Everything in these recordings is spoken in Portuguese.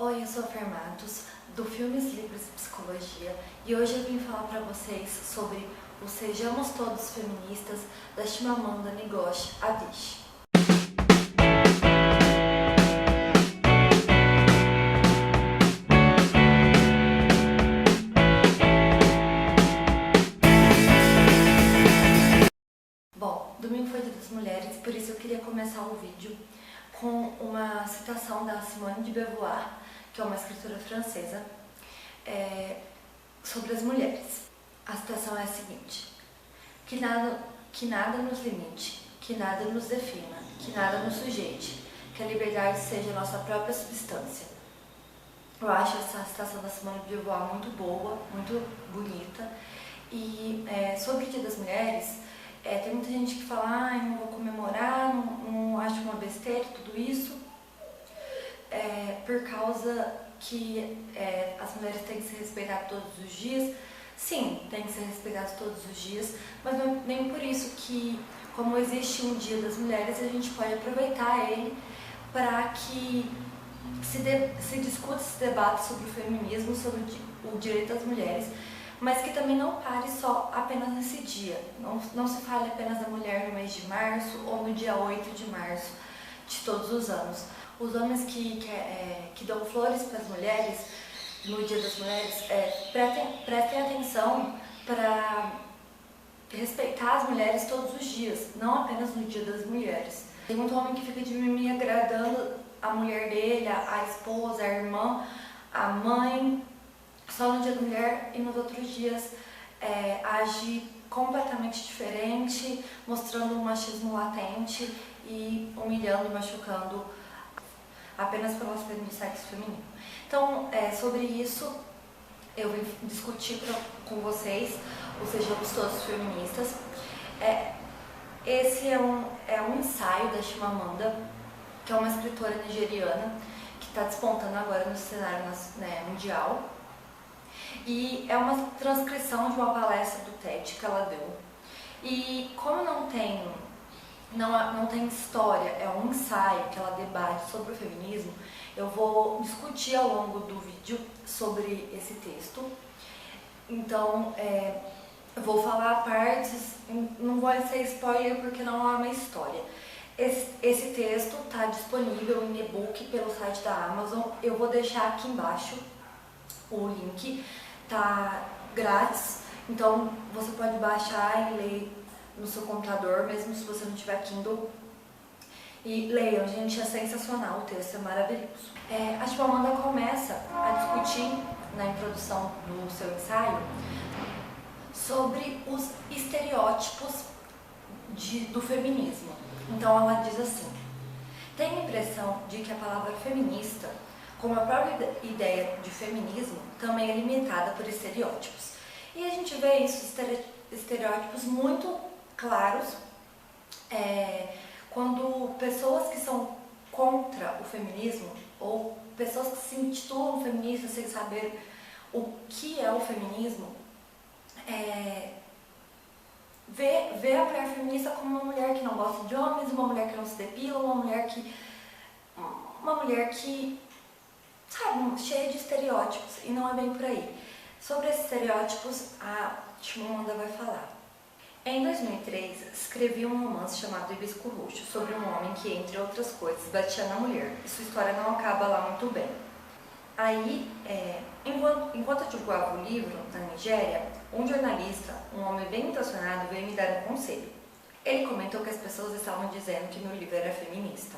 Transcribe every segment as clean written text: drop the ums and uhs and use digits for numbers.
Oi, eu sou a Fer Matos, do Filmes, Livros e Psicologia, e hoje eu vim falar para vocês sobre o Sejamos Todos Feministas, da Chimamanda Ngozi Adichie. Bom, domingo foi Dia das Mulheres, por isso eu queria começar o vídeo com uma citação da Simone de Beauvoir, que é uma escritora francesa, sobre as mulheres. A citação é a seguinte: que nada nos limite, que nada nos defina, que nada nos sujeite, que a liberdade seja a nossa própria substância. Eu acho essa citação da Simone de Beauvoir muito boa, muito bonita. E sobre o Dia das Mulheres, tem muita gente que fala, não vou comemorar, não acho uma besteira tudo isso, por causa que as mulheres têm que ser respeitadas todos os dias. Sim, tem que ser respeitadas todos os dias, mas não é nem por isso que, como existe um Dia das Mulheres, a gente pode aproveitar ele para que se discuta, se debate sobre o feminismo, sobre o direito das mulheres, mas que também não pare só apenas nesse dia. Não se fale apenas da mulher no mês de março ou no dia 8 de março de todos os anos. Os homens que dão flores para as mulheres no Dia das Mulheres, prestem atenção para respeitar as mulheres todos os dias, não apenas no Dia das Mulheres. Tem muito homem que fica de mimimi agradando a mulher dele, a esposa, a irmã, a mãe, só no Dia da Mulher, e nos outros dias age completamente diferente, mostrando um machismo latente e humilhando e machucando apenas pelo aspecto do sexo feminino. Então, sobre isso, eu vim discutir com vocês, ou Sejamos Todos Feministas. Esse é um ensaio da Chimamanda, que é uma escritora nigeriana, que está despontando agora no cenário mundial. E é uma transcrição de uma palestra do TED que ela deu. E como não tem história, é um ensaio que ela debate sobre o feminismo, eu vou discutir ao longo do vídeo sobre esse texto. Então, eu vou falar partes, não vai ser spoiler porque não é uma história. Esse texto está disponível em e-book pelo site da Amazon. Eu vou deixar aqui embaixo o link, tá grátis, então você pode baixar e ler no seu computador, mesmo se você não tiver Kindle. E leiam, gente, é sensacional, o texto é maravilhoso. A Chimamanda começa a discutir, na introdução do seu ensaio, sobre os estereótipos do feminismo. Então ela diz assim: tenho a impressão de que a palavra feminista, como a própria ideia de feminismo, também é limitada por estereótipos. E a gente vê isso, estereótipos muito claros, quando pessoas que são contra o feminismo, ou pessoas que se intitulam feministas sem saber o que é o feminismo, vê a mulher feminista como uma mulher que não gosta de homens, uma mulher que não se depila, uma mulher que sabe, cheia de estereótipos, e não é bem por aí. Sobre esses estereótipos, a Chimamanda vai falar. Em 2003, escrevi um romance chamado Hibisco Roxo, sobre um homem que, entre outras coisas, batia na mulher, e sua história não acaba lá muito bem. Aí, enquanto eu divulgava o livro na Nigéria, um jornalista, um homem bem intencionado, veio me dar um conselho. Ele comentou que as pessoas estavam dizendo que meu livro era feminista.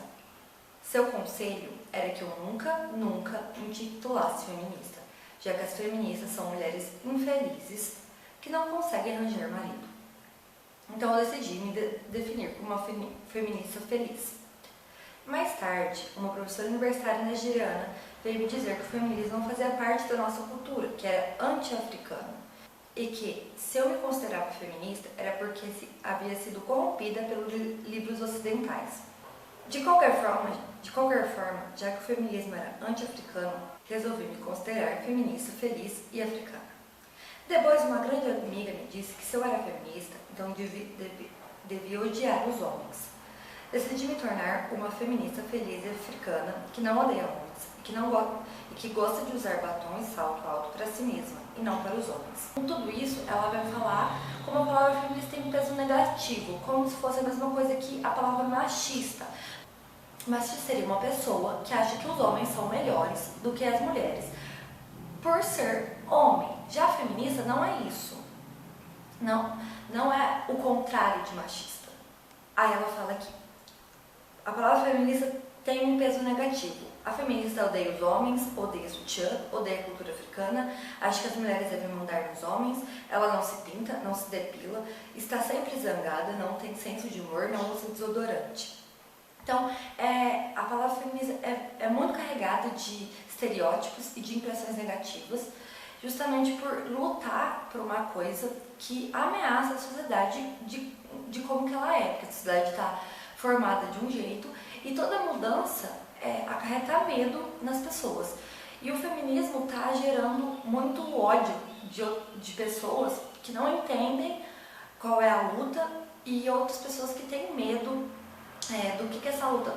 Seu conselho era que eu nunca me intitulasse feminista, já que as feministas são mulheres infelizes que não conseguem arranjar marido. Então eu decidi me definir como uma feminista feliz. Mais tarde, uma professora universitária nigeriana veio me dizer que o feminismo não fazia parte da nossa cultura, que era anti-africano, e que, se eu me considerava feminista, era porque havia sido corrompida pelos livros ocidentais. De qualquer forma, já que o feminismo era anti-africano, resolvi me considerar feminista feliz e africana. Depois, uma grande amiga me disse que se eu era feminista, então devia odiar os homens. Decidi me tornar uma feminista feliz e africana que não odeia homens. e que gosta de usar batom e salto alto para si mesma e não para os homens. Com tudo isso, ela vai falar como a palavra feminista tem um peso negativo, como se fosse a mesma coisa que a palavra machista. Machista seria uma pessoa que acha que os homens são melhores do que as mulheres por ser homem. Já a feminista não é isso. Não é o contrário de machista. Aí ela fala aqui, a palavra feminista tem um peso negativo. A feminista odeia os homens, odeia sutiã, odeia a cultura africana, acha que as mulheres devem mandar nos homens, ela não se pinta, não se depila, está sempre zangada, não tem senso de humor, não usa desodorante. Então, a palavra feminista é muito carregada de estereótipos e de impressões negativas, justamente por lutar por uma coisa que ameaça a sociedade de como que ela é, porque a sociedade está formada de um jeito e toda mudança acarreta medo nas pessoas. E o feminismo está gerando muito ódio de pessoas que não entendem qual é a luta e outras pessoas que têm medo do que essa luta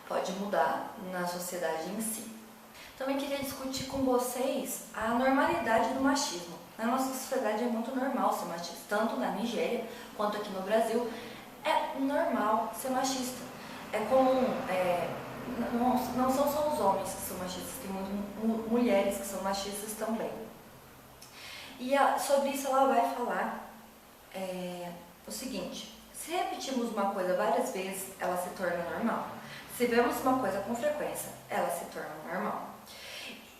pode mudar na sociedade em si. Também queria discutir com vocês a normalidade do machismo. Na nossa sociedade é muito normal ser machista, tanto na Nigéria quanto aqui no Brasil. É normal ser machista. É comum, não são só os homens que são machistas, tem muitas mulheres que são machistas também. E sobre isso ela vai falar o seguinte: se repetimos uma coisa várias vezes, ela se torna normal. Se vemos uma coisa com frequência, ela se torna normal.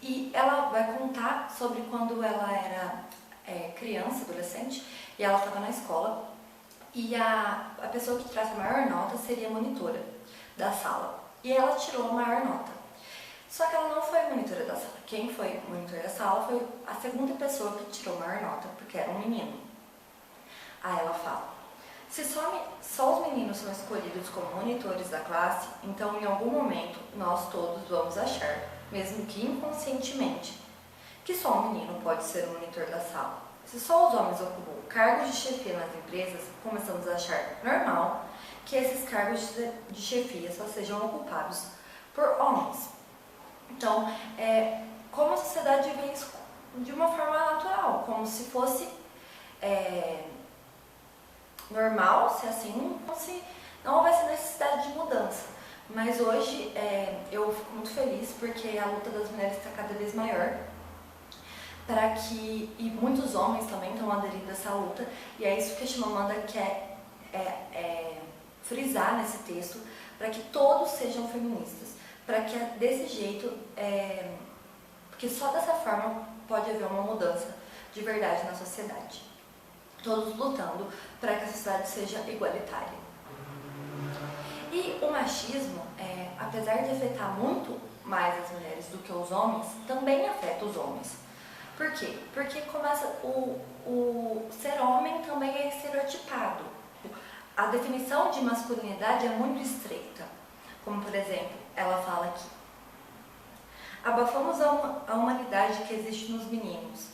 E ela vai contar sobre quando ela era criança, adolescente, e ela estava na escola, e a pessoa que traz a maior nota seria a monitora da sala. E ela tirou a maior nota. Só que ela não foi a monitora da sala. Quem foi a monitora da sala foi a segunda pessoa que tirou a maior nota, porque era um menino. Aí ela fala: se só os meninos são escolhidos como monitores da classe, então em algum momento nós todos vamos achar, mesmo que inconscientemente, que só um menino pode ser o monitor da sala. Se só os homens ocupam cargos de chefia nas empresas, começamos a achar normal que esses cargos de chefia só sejam ocupados por homens. Então, como a sociedade vê isso de uma forma natural, como se fosse normal, se assim, não houvesse necessidade de mudança. Mas hoje eu fico muito feliz porque a luta das mulheres está cada vez maior, e muitos homens também estão aderindo a essa luta, e é isso que a Chimamanda quer frisar nesse texto, para que todos sejam feministas, para que desse jeito, porque só dessa forma pode haver uma mudança de verdade na sociedade. Todos lutando para que a sociedade seja igualitária. E o machismo, apesar de afetar muito mais as mulheres do que os homens, também afeta os homens. Por quê? Porque começa o ser homem também é estereotipado. A definição de masculinidade é muito estreita. Como, por exemplo, ela fala aqui: abafamos a humanidade que existe nos meninos,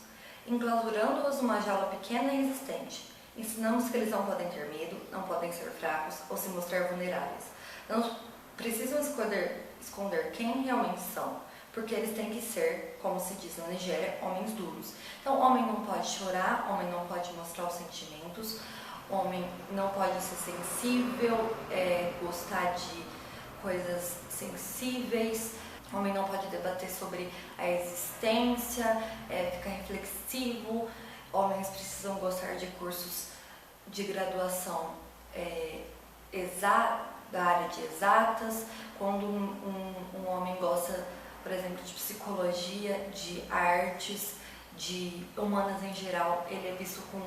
enclausurando-os numa jaula pequena e resistente. Ensinamos que eles não podem ter medo, não podem ser fracos ou se mostrar vulneráveis. Não precisam esconder quem realmente são, porque eles têm que ser, como se diz na Nigéria, homens duros. Então, homem não pode chorar, homem não pode mostrar os sentimentos, homem não pode ser sensível, gostar de coisas sensíveis, homem não pode debater sobre a existência, ficar reflexivo, homens precisam gostar de cursos de graduação da área de exatas. Quando um homem gosta, por exemplo, de psicologia, de artes, de humanas em geral, ele é visto com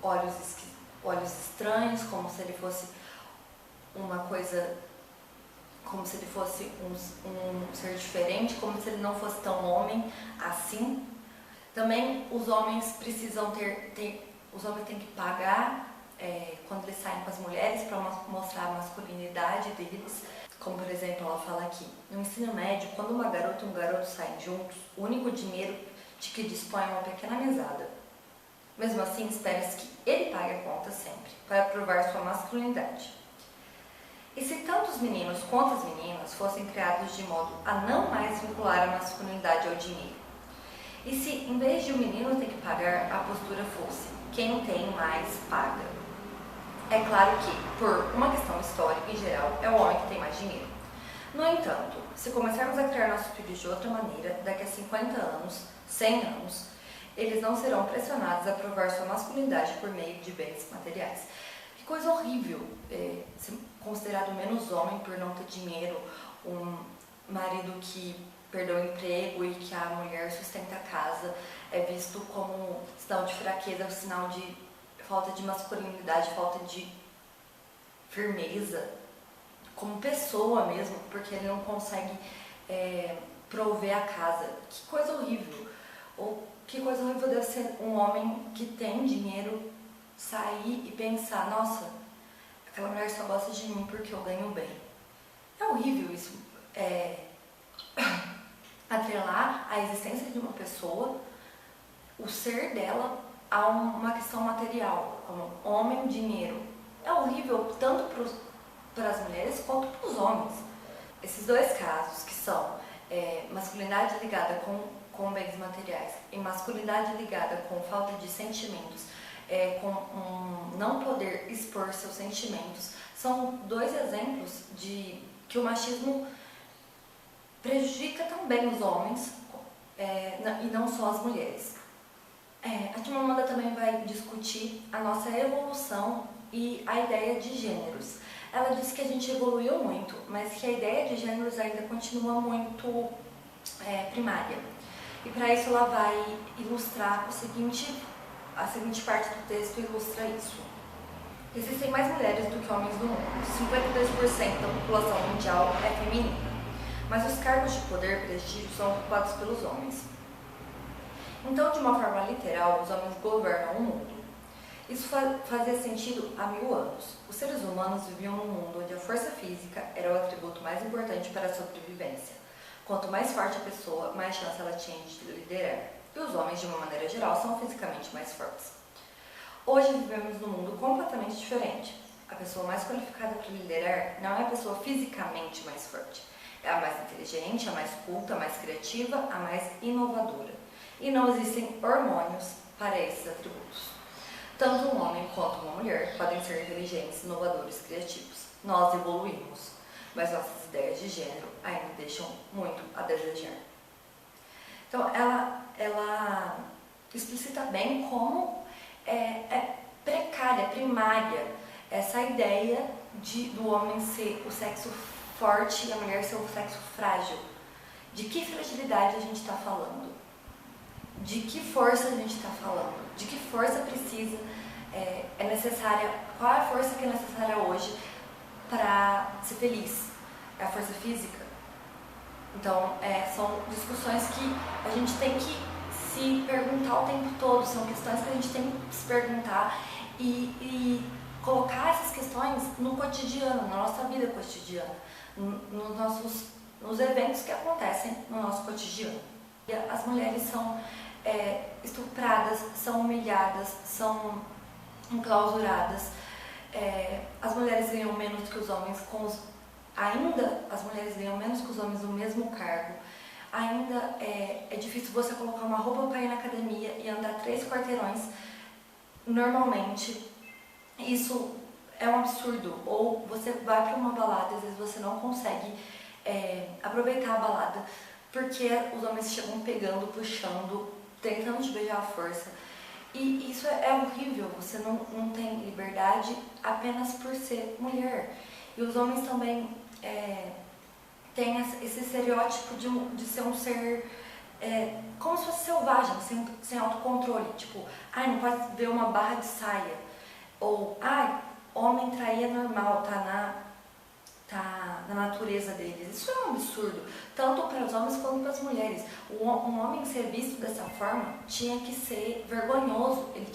olhos estranhos, como se ele fosse uma coisa, como se ele fosse um ser diferente, como se ele não fosse tão homem assim. Também os homens precisam os homens têm que pagar quando eles saem com as mulheres para mostrar a masculinidade deles. Como, por exemplo, ela fala aqui: no ensino médio, quando uma garota e um garoto saem juntos, o único dinheiro de que dispõe é uma pequena mesada. Mesmo assim, espera-se que ele pague a conta sempre, para provar sua masculinidade. E se tanto os meninos quanto as meninas fossem criados de modo a não mais vincular a masculinidade ao dinheiro? E se, em vez de o menino ter que pagar, a postura fosse quem tem mais paga? É claro que, por uma questão histórica em geral, é o homem que tem mais dinheiro. No entanto, se começarmos a criar nossos filhos de outra maneira, daqui a 50 anos, 100 anos, eles não serão pressionados a provar sua masculinidade por meio de bens materiais. Que coisa horrível ser considerado menos homem por não ter dinheiro, um marido que perdeu o emprego e que a mulher sustenta a casa é visto como sinal de fraqueza, sinal de falta de masculinidade, falta de firmeza, como pessoa mesmo, porque ele não consegue prover a casa. Que coisa horrível. Ou que coisa horrível deve ser um homem que tem dinheiro sair e pensar, nossa, aquela mulher só gosta de mim porque eu ganho bem. É horrível isso. Atrelar a existência de uma pessoa, o ser dela, a uma questão material, como homem, dinheiro. É horrível tanto para as mulheres quanto para os homens. Esses dois casos, que são masculinidade ligada com bens materiais e masculinidade ligada com falta de sentimentos, com não poder expor seus sentimentos, são dois exemplos de que o machismo prejudica também os homens e não só as mulheres. A Chimamanda também vai discutir a nossa evolução e a ideia de gêneros. Ela disse que a gente evoluiu muito, mas que a ideia de gêneros ainda continua muito primária. E para isso ela vai ilustrar a seguinte parte do texto ilustra isso. Existem mais mulheres do que homens no mundo. 52% da população mundial é feminina, mas os cargos de poder e prestígio são ocupados pelos homens. Então, de uma forma literal, os homens governam o mundo. Isso fazia sentido há 1000 anos. Os seres humanos viviam num mundo onde a força física era o atributo mais importante para a sobrevivência. Quanto mais forte a pessoa, mais chance ela tinha de liderar. E os homens, de uma maneira geral, são fisicamente mais fortes. Hoje vivemos num mundo completamente diferente. A pessoa mais qualificada para liderar não é a pessoa fisicamente mais forte. É a mais inteligente, a mais culta, a mais criativa, a mais inovadora. E não existem hormônios para esses atributos. Tanto um homem quanto uma mulher podem ser inteligentes, inovadores, criativos. Nós evoluímos, mas nossas ideias de gênero ainda deixam muito a desejar. Então, ela explicita bem como é precária, primária, essa ideia do homem ser o sexo forte e a mulher ser o sexo frágil. De que fragilidade a gente está falando? De que força a gente está falando? De que força precisa, é necessária? Qual é a força que é necessária hoje para ser feliz? É a força física? Então, são discussões que a gente tem que se perguntar o tempo todo, são questões que a gente tem que se perguntar e colocar essas questões no cotidiano, na nossa vida cotidiana, nos eventos que acontecem no nosso cotidiano. As mulheres são estupradas, são humilhadas, são enclausuradas, as mulheres ganham menos que os homens, ainda as mulheres ganham menos que os homens no mesmo cargo, ainda é difícil você colocar uma roupa para ir na academia e andar 3 quarteirões normalmente. Isso é um absurdo. Ou você vai para uma balada e às vezes você não consegue aproveitar a balada porque os homens chegam pegando, puxando, tentando te beijar à força. E isso é horrível, você não tem liberdade apenas por ser mulher. E os homens também têm esse estereótipo de ser um ser como se fosse selvagem, sem autocontrole. Tipo, não pode ver uma barra de saia. Ou, homem trair é normal, tá na natureza deles. Isso é um absurdo, tanto para os homens quanto para as mulheres. Um homem ser visto dessa forma tinha que ser vergonhoso, ele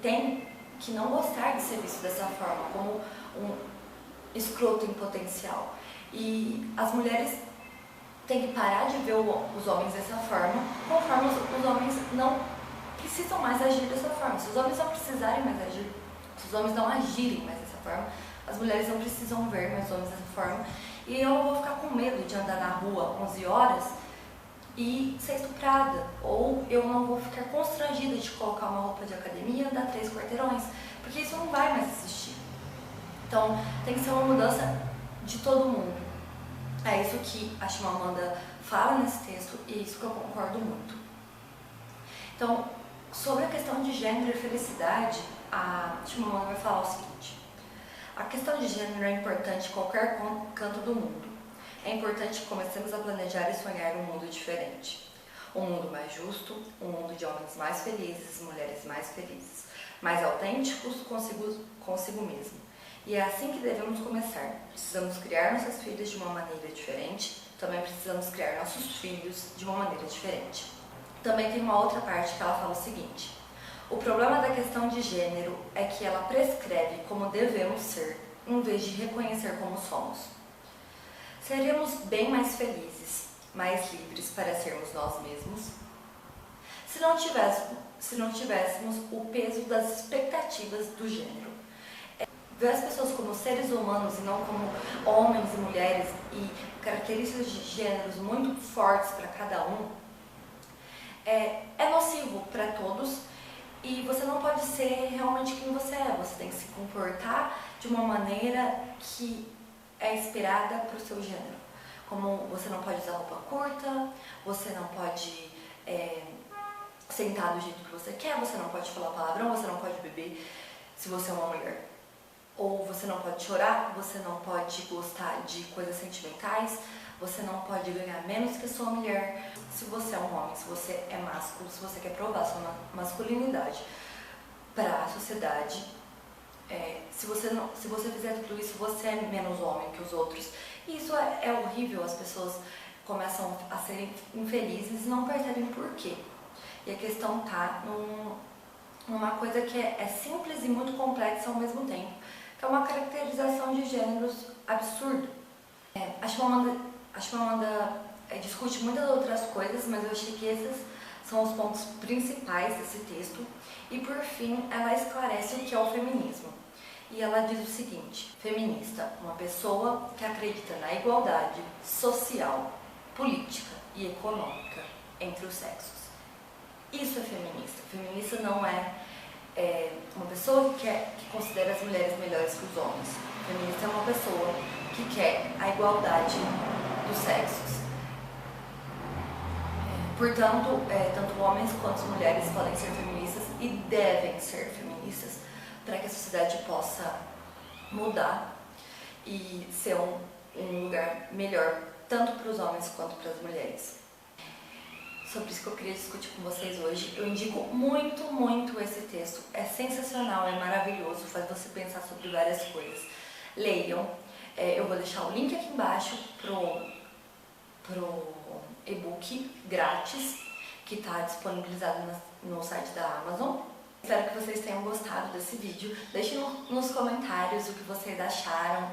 tem que não gostar de ser visto dessa forma, como um escroto em potencial. E as mulheres têm que parar de ver os homens dessa forma, conforme os homens não precisam mais agir dessa forma. Se os homens não precisarem mais agir, se os homens não agirem mais dessa forma, As mulheres não precisam ver mais homens dessa forma. E eu não vou ficar com medo de andar na rua 11 horas e ser estuprada. Ou eu não vou ficar constrangida de colocar uma roupa de academia e andar 3 quarteirões. Porque isso não vai mais existir. Então, tem que ser uma mudança de todo mundo. É isso que a Chimamanda fala nesse texto e é isso que eu concordo muito. Então, sobre a questão de gênero e felicidade, a Chimamanda vai falar o seguinte: a questão de gênero é importante em qualquer canto do mundo. É importante que comecemos a planejar e sonhar um mundo diferente. Um mundo mais justo, um mundo de homens mais felizes, mulheres mais felizes, mais autênticos consigo mesmo. E é assim que devemos começar. Precisamos criar nossas filhas de uma maneira diferente, também precisamos criar nossos filhos de uma maneira diferente. Também tem uma outra parte que ela fala o seguinte: o problema da questão de gênero é que ela prescreve como devemos ser, em vez de reconhecer como somos. Seríamos bem mais felizes, mais livres para sermos nós mesmos, se não tivéssemos o peso das expectativas do gênero. Ver as pessoas como seres humanos e não como homens e mulheres e características de gêneros muito fortes para cada um é nocivo para todos, e você não pode ser realmente quem você é. Você tem que se comportar de uma maneira que é esperada para o seu gênero. Como você não pode usar roupa curta, você não pode sentar do jeito que você quer, você não pode falar palavrão, você não pode beber se você é uma mulher. Ou você não pode chorar, você não pode gostar de coisas sentimentais, você não pode ganhar menos que a sua mulher. Se você é um homem, se você é másculo, se você quer provar sua masculinidade para a sociedade, se você fizer tudo isso, você é menos homem que os outros. E isso é horrível, as pessoas começam a serem infelizes e não percebem por quê. E a questão tá numa coisa que é simples e muito complexa ao mesmo tempo, que é uma caracterização de gêneros absurdo. A Chimamanda discute muitas outras coisas, mas eu achei que esses são os pontos principais desse texto. E por fim, ela esclarece o que é o feminismo. E ela diz o seguinte: feminista, uma pessoa que acredita na igualdade social, política e econômica entre os sexos. Isso é feminista. Feminista não é uma pessoa que considera as mulheres melhores que os homens. Feminista é uma pessoa que quer a igualdade dos sexos. Portanto, tanto homens quanto mulheres podem ser feministas e devem ser feministas para que a sociedade possa mudar e ser um lugar melhor tanto para os homens quanto para as mulheres. Sobre isso que eu queria discutir com vocês hoje. Eu indico muito, muito esse texto. É sensacional, é maravilhoso, faz você pensar sobre várias coisas. Leiam. Eu vou deixar o link aqui embaixo pro e-book grátis que está disponibilizado no site da Amazon. Espero que vocês tenham gostado desse vídeo. Deixem nos comentários o que vocês acharam,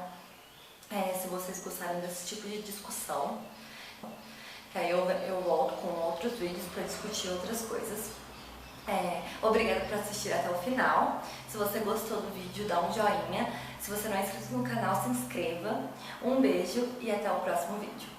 se vocês gostaram desse tipo de discussão. Que aí eu volto com outros vídeos para discutir outras coisas. Obrigada por assistir até o final. Se você gostou do vídeo, dá um joinha. Se você não é inscrito no canal, se inscreva. Um beijo e até o próximo vídeo.